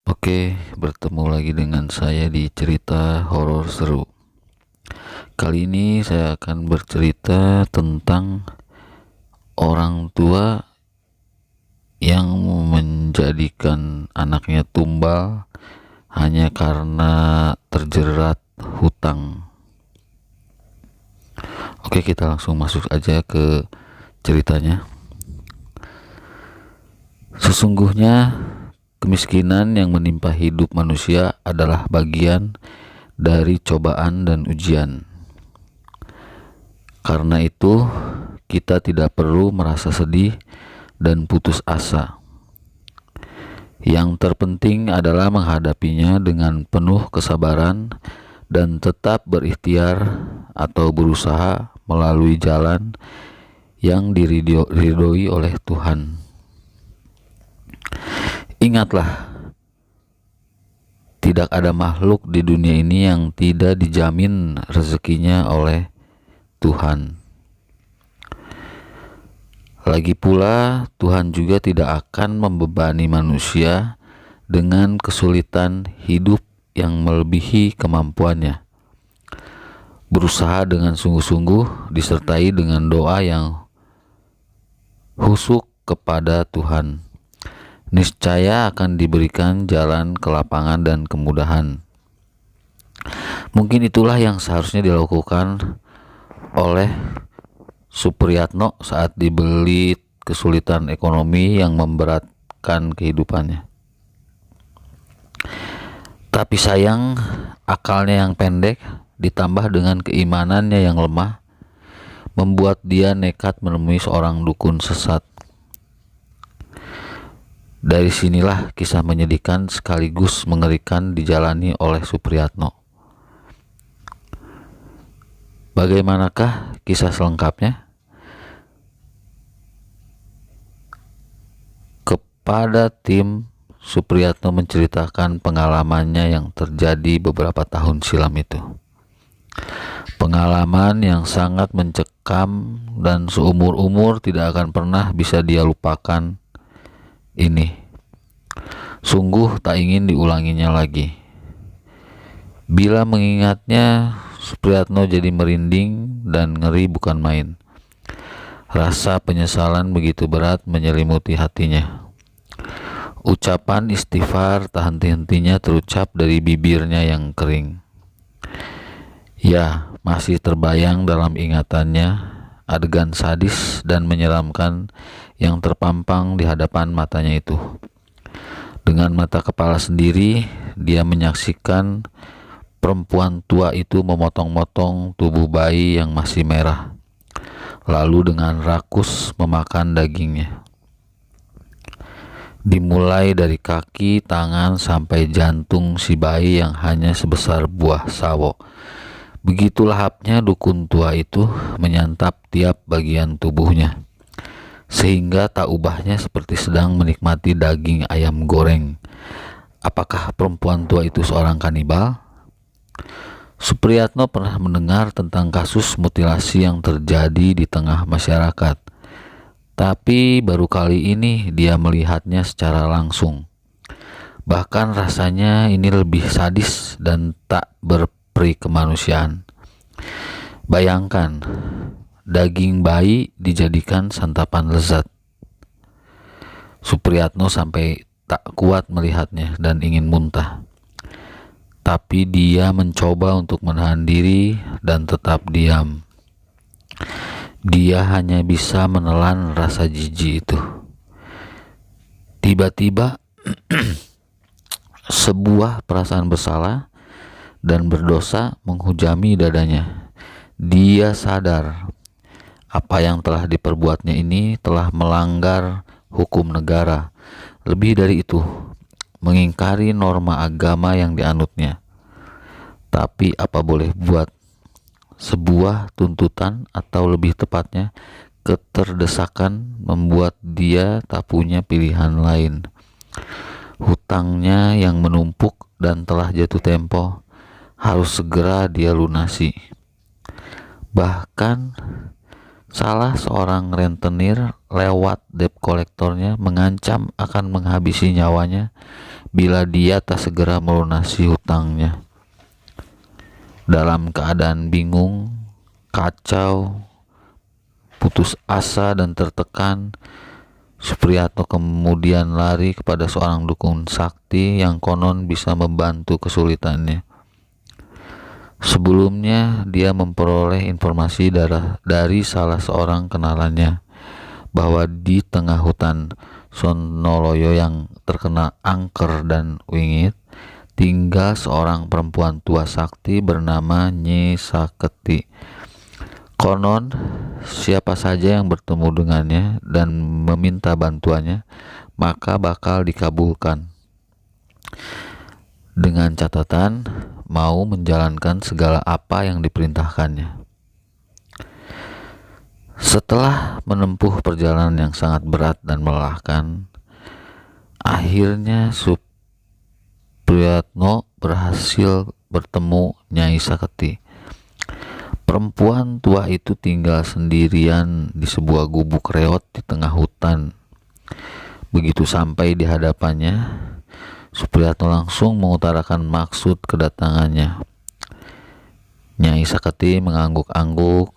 Oke, bertemu lagi dengan saya di cerita horor seru. Kali ini saya akan bercerita tentang orang tua yang menjadikan anaknya tumbal hanya karena terjerat hutang. Oke, kita langsung masuk aja ke ceritanya. Sesungguhnya kemiskinan yang menimpa hidup manusia adalah bagian dari cobaan dan ujian. Karena itu, kita tidak perlu merasa sedih dan putus asa. Yang terpenting adalah menghadapinya dengan penuh kesabaran dan tetap berikhtiar atau berusaha melalui jalan yang diridhoi oleh Tuhan. Ingatlah, tidak ada makhluk di dunia ini yang tidak dijamin rezekinya oleh Tuhan. Lagi pula, Tuhan juga tidak akan membebani manusia dengan kesulitan hidup yang melebihi kemampuannya. Berusaha dengan sungguh-sungguh disertai dengan doa yang khusyuk kepada Tuhan, niscaya akan diberikan jalan kelapangan dan kemudahan. Mungkin itulah yang seharusnya dilakukan oleh Supriyatno saat dibelit kesulitan ekonomi yang memberatkan kehidupannya. Tapi sayang, akalnya yang pendek ditambah dengan keimanannya yang lemah membuat dia nekat menemui seorang dukun sesat. Dari sinilah kisah menyedihkan sekaligus mengerikan dijalani oleh Supriyatno. Bagaimanakah kisah selengkapnya? Kepada tim, Supriyatno menceritakan pengalamannya yang terjadi beberapa tahun silam itu. Pengalaman yang sangat mencekam dan seumur-umur tidak akan pernah bisa dia lupakan ini. Sungguh tak ingin diulanginya lagi. Bila mengingatnya, Supriyatno jadi merinding dan ngeri bukan main. Rasa penyesalan begitu berat menyelimuti hatinya. Ucapan istighfar tak henti-hentinya terucap dari bibirnya yang kering. Ya, masih terbayang dalam ingatannya adegan sadis dan menyeramkan yang terpampang di hadapan matanya itu. Dengan mata kepala sendiri, dia menyaksikan perempuan tua itu memotong-motong tubuh bayi yang masih merah, lalu dengan rakus memakan dagingnya. Dimulai dari kaki, tangan, sampai jantung si bayi yang hanya sebesar buah sawo. Begitu lahapnya dukun tua itu menyantap tiap bagian tubuhnya, sehingga tak ubahnya seperti sedang menikmati daging ayam goreng. Apakah perempuan tua itu seorang kanibal? Supriyatno pernah mendengar tentang kasus mutilasi yang terjadi di tengah masyarakat, tapi baru kali ini dia melihatnya secara langsung. Bahkan rasanya ini lebih sadis dan tak berperi kemanusiaan. Bayangkan, daging bayi dijadikan santapan lezat. Supriyatno sampai tak kuat melihatnya dan ingin muntah. Tapi dia mencoba untuk menahan diri dan tetap diam. Dia hanya bisa menelan rasa jijik itu. Tiba-tiba sebuah perasaan bersalah dan berdosa menghujami dadanya. Dia sadar apa yang telah diperbuatnya ini telah melanggar hukum negara. Lebih dari itu, mengingkari norma agama yang dianutnya. Tapi apa boleh buat, sebuah tuntutan atau lebih tepatnya keterdesakan membuat dia tak punya pilihan lain. Hutangnya yang menumpuk dan telah jatuh tempo harus segera dia lunasi. Bahkan salah seorang rentenir lewat debt kolektornya mengancam akan menghabisi nyawanya bila dia tak segera melunasi hutangnya. Dalam keadaan bingung, kacau, putus asa dan tertekan, Supriyatno kemudian lari kepada seorang dukun sakti yang konon bisa membantu kesulitannya. Sebelumnya dia memperoleh informasi dari salah seorang kenalannya bahwa di tengah hutan Sonoloyo yang terkena angker dan wingit tinggal seorang perempuan tua sakti bernama Nyi Saketi. Konon siapa saja yang bertemu dengannya dan meminta bantuannya maka bakal dikabulkan, dengan catatan mau menjalankan segala apa yang diperintahkannya. Setelah menempuh perjalanan yang sangat berat dan melelahkan, akhirnya Supriyatno berhasil bertemu Nyai Saketi. Perempuan tua itu tinggal sendirian di sebuah gubuk reot di tengah hutan. Begitu sampai di hadapannya, Supriyatno langsung mengutarakan maksud kedatangannya. Nyai Saketi mengangguk-angguk.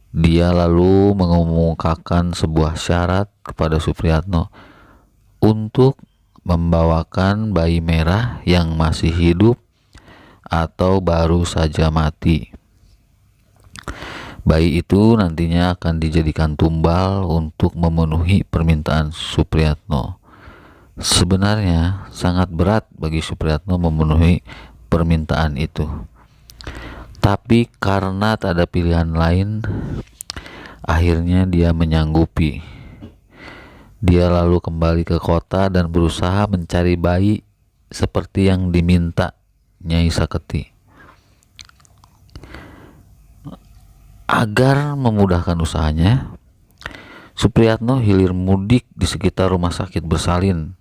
Dia lalu mengemukakan sebuah syarat kepada Supriyatno untuk membawakan bayi merah yang masih hidup atau baru saja mati. Bayi itu nantinya akan dijadikan tumbal untuk memenuhi permintaan Supriyatno. Sebenarnya sangat berat bagi Supriyatno memenuhi permintaan itu. Tapi karena tak ada pilihan lain, akhirnya dia menyanggupi. Dia lalu kembali ke kota dan berusaha mencari bayi seperti yang diminta Nyai Saketi. Agar memudahkan usahanya, Supriyatno hilir mudik di sekitar rumah sakit bersalin.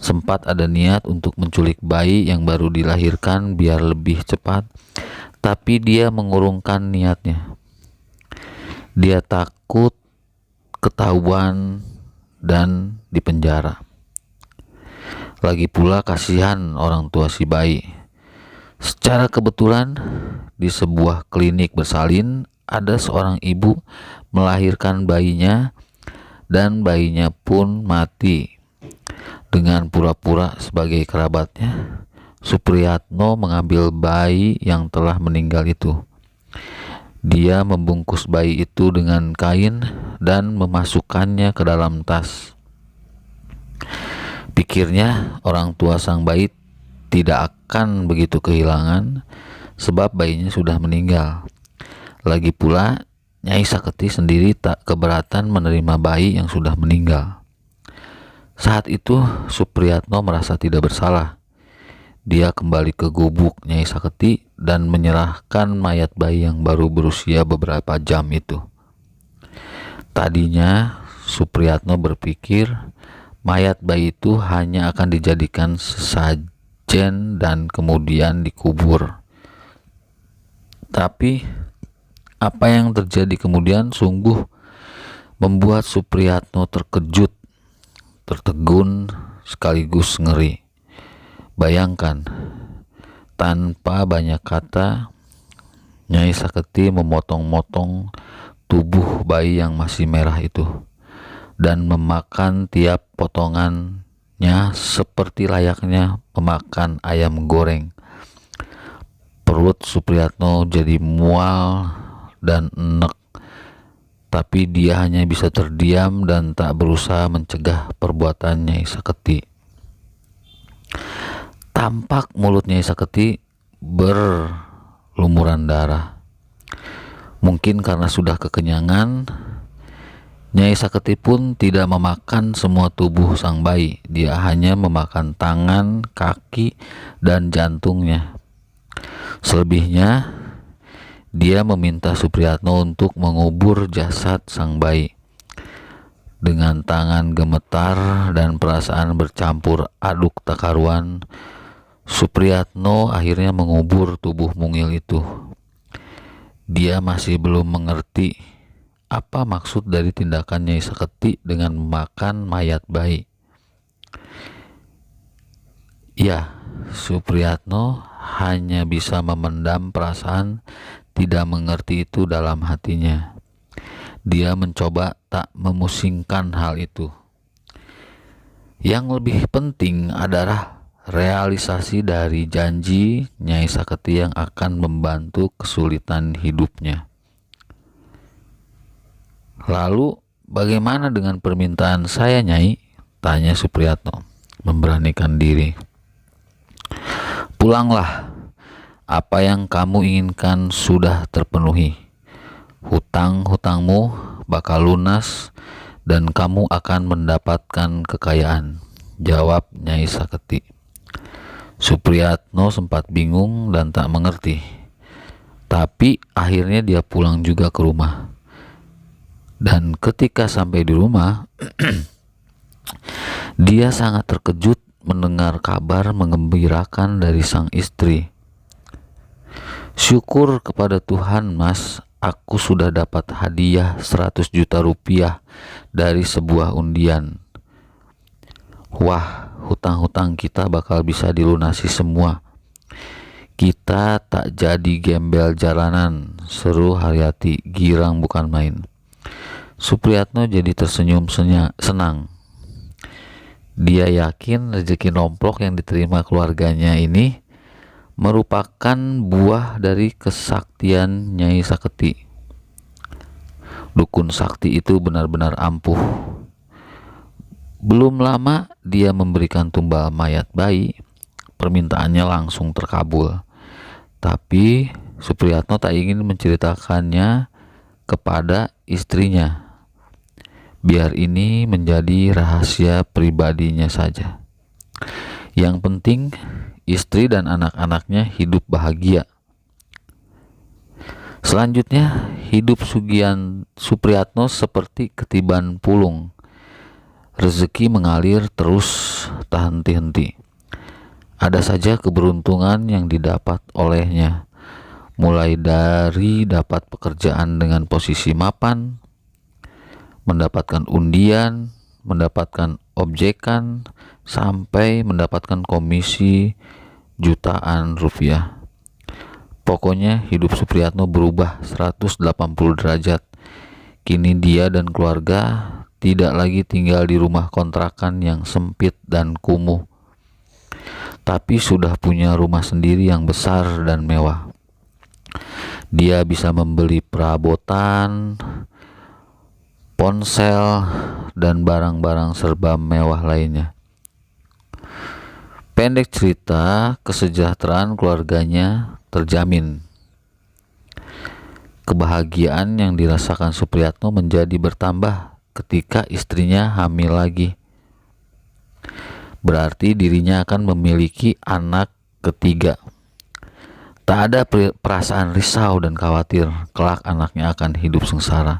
Sempat ada niat untuk menculik bayi yang baru dilahirkan biar lebih cepat, tapi dia mengurungkan niatnya. Dia takut ketahuan dan dipenjara. Lagi pula kasihan orang tua si bayi. Secara kebetulan di sebuah klinik bersalin ada seorang ibu melahirkan bayinya dan bayinya pun mati. Dengan pura-pura sebagai kerabatnya, Supriyatno mengambil bayi yang telah meninggal itu. Dia membungkus bayi itu dengan kain dan memasukkannya ke dalam tas. Pikirnya orang tua sang bayi tidak akan begitu kehilangan sebab bayinya sudah meninggal. Lagi pula Nyai Saketi sendiri tak keberatan menerima bayi yang sudah meninggal. Saat itu Supriyatno merasa tidak bersalah. Dia kembali ke gubuk Nyai Saketi dan menyerahkan mayat bayi yang baru berusia beberapa jam itu. Tadinya Supriyatno berpikir mayat bayi itu hanya akan dijadikan sesajen dan kemudian dikubur. Tapi apa yang terjadi kemudian sungguh membuat Supriyatno terkejut, tertegun, sekaligus ngeri. Bayangkan, tanpa banyak kata, Nyai Saketi memotong-motong tubuh bayi yang masih merah itu dan memakan tiap potongannya seperti layaknya memakan ayam goreng. Perut Supriyatno jadi mual dan enek, tapi dia hanya bisa terdiam dan tak berusaha mencegah perbuatan Nyai Saketi. Tampak mulut Nyai Saketi berlumuran darah. Mungkin karena sudah kekenyangan, Nyai Saketi pun tidak memakan semua tubuh sang bayi. Dia hanya memakan tangan, kaki, dan jantungnya. Selebihnya, dia meminta Supriyatno untuk mengubur jasad sang bayi. Dengan tangan gemetar dan perasaan bercampur aduk tak karuan, Supriyatno akhirnya mengubur tubuh mungil itu. Dia masih belum mengerti apa maksud dari tindakan Nyai Saketi dengan memakan mayat bayi. Ya, Supriyatno hanya bisa memendam perasaan tidak mengerti itu dalam hatinya. Dia mencoba tak memusingkan hal itu. Yang lebih penting adalah realisasi dari janji Nyai Saketi yang akan membantu kesulitan hidupnya. Lalu, bagaimana dengan permintaan saya, Nyai? Tanya Supriyatno, memberanikan diri. Pulanglah. Apa yang kamu inginkan sudah terpenuhi. Hutang-hutangmu bakal lunas dan kamu akan mendapatkan kekayaan, jawab Nyai Saketi. Supriyatno sempat bingung dan tak mengerti. Tapi akhirnya dia pulang juga ke rumah. Dan ketika sampai di rumah, dia sangat terkejut mendengar kabar menggembirakan dari sang istri. Syukur kepada Tuhan, Mas, aku sudah dapat hadiah 100 juta rupiah dari sebuah undian. Wah, hutang-hutang kita bakal bisa dilunasi semua. Kita tak jadi gembel jalanan, seru Haryati, girang bukan main. Supriyatno jadi tersenyum senang. Dia yakin rezeki nomplok yang diterima keluarganya ini merupakan buah dari kesaktian Nyai Saketi. Dukun sakti itu benar-benar ampuh. Belum lama dia memberikan tumbal mayat bayi, permintaannya langsung terkabul. Tapi Supriyatno tak ingin menceritakannya kepada istrinya. Biar ini menjadi rahasia pribadinya saja. Yang penting istri dan anak-anaknya hidup bahagia. Selanjutnya, hidup Supriyatno seperti ketiban pulung. Rezeki mengalir terus tak henti-henti. Ada saja keberuntungan yang didapat olehnya, mulai dari dapat pekerjaan dengan posisi mapan, mendapatkan undian, mendapatkan objekan, sampai mendapatkan komisi jutaan rupiah. Pokoknya hidup Supriyatno berubah 180 derajat. Kini dia dan keluarga tidak lagi tinggal di rumah kontrakan yang sempit dan kumuh, tapi sudah punya rumah sendiri yang besar dan mewah. Dia bisa membeli perabotan, ponsel, dan barang-barang serba mewah lainnya. Pendek cerita, kesejahteraan keluarganya terjamin. Kebahagiaan yang dirasakan Supriyatno menjadi bertambah ketika istrinya hamil lagi. Berarti dirinya akan memiliki anak ketiga. Tak ada perasaan risau dan khawatir kelak anaknya akan hidup sengsara,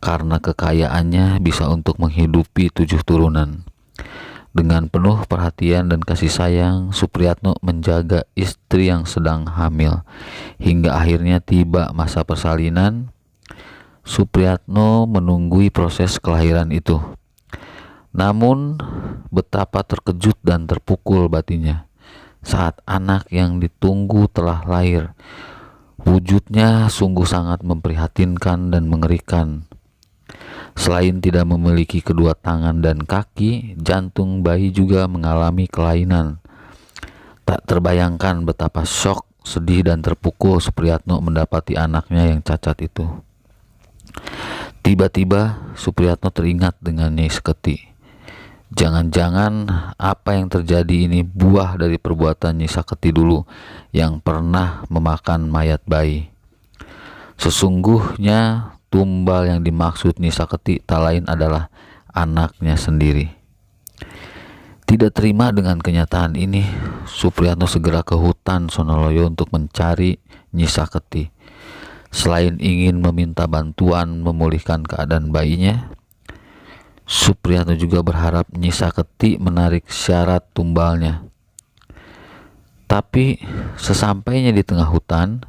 karena kekayaannya bisa untuk menghidupi 7 turunan. Dengan penuh perhatian dan kasih sayang, Supriyatno menjaga istri yang sedang hamil. Hingga akhirnya tiba masa persalinan, Supriyatno menunggui proses kelahiran itu. Namun, betapa terkejut dan terpukul batinnya saat anak yang ditunggu telah lahir. Wujudnya sungguh sangat memprihatinkan dan mengerikan. Selain tidak memiliki kedua tangan dan kaki, jantung bayi juga mengalami kelainan. Tak terbayangkan betapa syok, sedih, dan terpukul Supriyatno mendapati anaknya yang cacat itu. Tiba-tiba Supriyatno teringat dengan Nyai Saketi. Jangan-jangan apa yang terjadi ini buah dari perbuatan Nyai Saketi dulu yang pernah memakan mayat bayi. Sesungguhnya tumbal yang dimaksud Nyai Saketi tak lain adalah anaknya sendiri. Tidak terima dengan kenyataan ini, Supriyatno segera ke hutan Sonoloyo untuk mencari Nyai Saketi. Selain ingin meminta bantuan memulihkan keadaan bayinya, Supriyatno juga berharap Nyai Saketi menarik syarat tumbalnya. Tapi sesampainya di tengah hutan,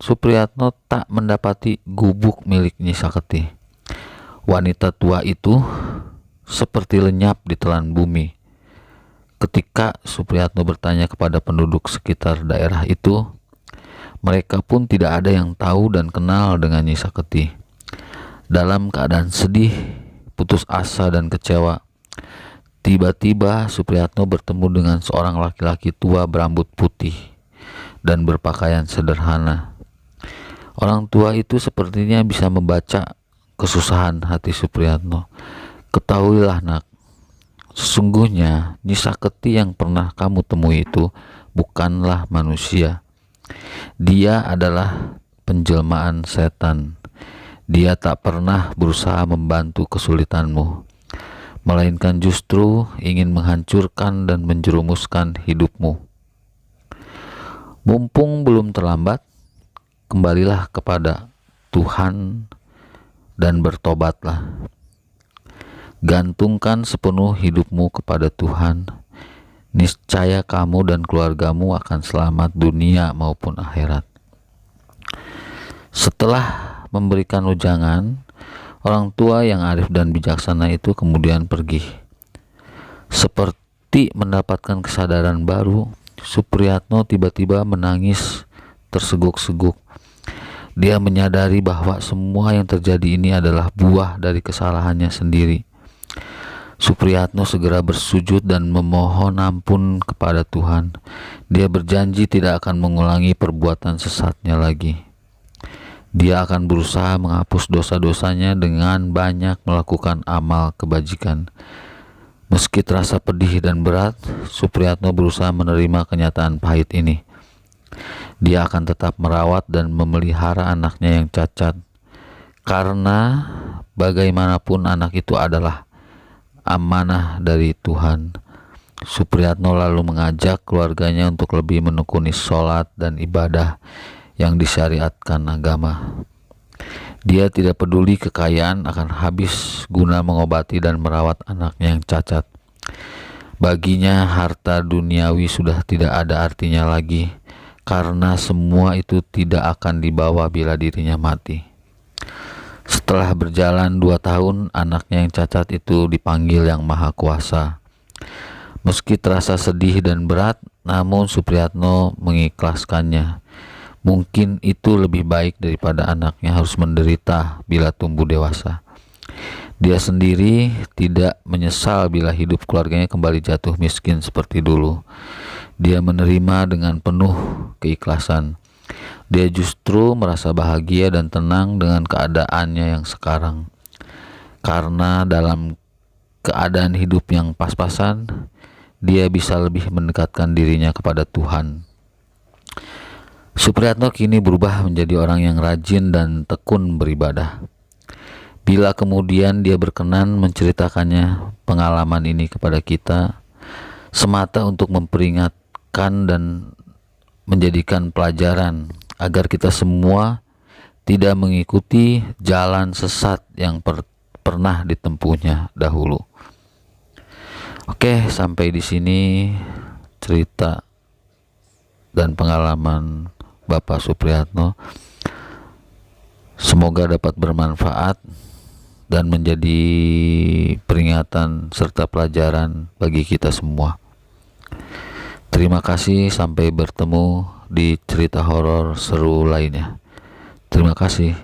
Supriyatno tak mendapati gubuk milik Nyai Saketi. Wanita tua itu seperti lenyap di telan bumi. Ketika Supriyatno bertanya kepada penduduk sekitar daerah itu, mereka pun tidak ada yang tahu dan kenal dengan Nyi Saketi. Dalam keadaan sedih, putus asa dan kecewa, tiba-tiba Supriyatno bertemu dengan seorang laki-laki tua berambut putih dan berpakaian sederhana. Orang tua itu sepertinya bisa membaca kesusahan hati Supriyatno. Ketahuilah nak, sesungguhnya Nyi Saketi yang pernah kamu temui itu bukanlah manusia. Dia adalah penjelmaan setan. Dia tak pernah berusaha membantu kesulitanmu, melainkan justru ingin menghancurkan dan menjerumuskan hidupmu. Mumpung belum terlambat, kembalilah kepada Tuhan dan bertobatlah. Gantungkan sepenuh hidupmu kepada Tuhan, niscaya kamu dan keluargamu akan selamat dunia maupun akhirat. Setelah memberikan ujangan, orang tua yang arif dan bijaksana itu kemudian pergi. Seperti mendapatkan kesadaran baru, Supriyatno tiba-tiba menangis terseguk-seguk. Dia menyadari bahwa semua yang terjadi ini adalah buah dari kesalahannya sendiri. Supriyatno segera bersujud dan memohon ampun kepada Tuhan. Dia berjanji tidak akan mengulangi perbuatan sesatnya lagi. Dia akan berusaha menghapus dosa-dosanya dengan banyak melakukan amal kebajikan. Meski terasa pedih dan berat, Supriyatno berusaha menerima kenyataan pahit ini. Dia akan tetap merawat dan memelihara anaknya yang cacat, karena bagaimanapun anak itu adalah amanah dari Tuhan. Supriyatno lalu mengajak keluarganya untuk lebih menekuni sholat dan ibadah yang disyariatkan agama. Dia tidak peduli kekayaan akan habis guna mengobati dan merawat anaknya yang cacat. Baginya harta duniawi sudah tidak ada artinya lagi, karena semua itu tidak akan dibawa bila dirinya mati. Setelah berjalan 2 tahun, anaknya yang cacat itu dipanggil Yang Maha Kuasa. Meski terasa sedih dan berat, namun Supriyatno mengikhlaskannya. Mungkin itu lebih baik daripada anaknya harus menderita bila tumbuh dewasa. Dia sendiri tidak menyesal bila hidup keluarganya kembali jatuh miskin seperti dulu. Dia menerima dengan penuh keikhlasan. Dia justru merasa bahagia dan tenang dengan keadaannya yang sekarang. Karena dalam keadaan hidup yang pas-pasan, dia bisa lebih mendekatkan dirinya kepada Tuhan. Supriyatno kini berubah menjadi orang yang rajin dan tekun beribadah. Bila kemudian dia berkenan menceritakannya pengalaman ini kepada kita, semata untuk memperingatkan dan menjadikan pelajaran agar kita semua tidak mengikuti jalan sesat yang pernah ditempuhnya dahulu. Oke, sampai di sini cerita dan pengalaman Bapak Supriyatno. Semoga dapat bermanfaat dan menjadi peringatan serta pelajaran bagi kita semua. Terima kasih, sampai bertemu di cerita horor seru lainnya. Terima kasih.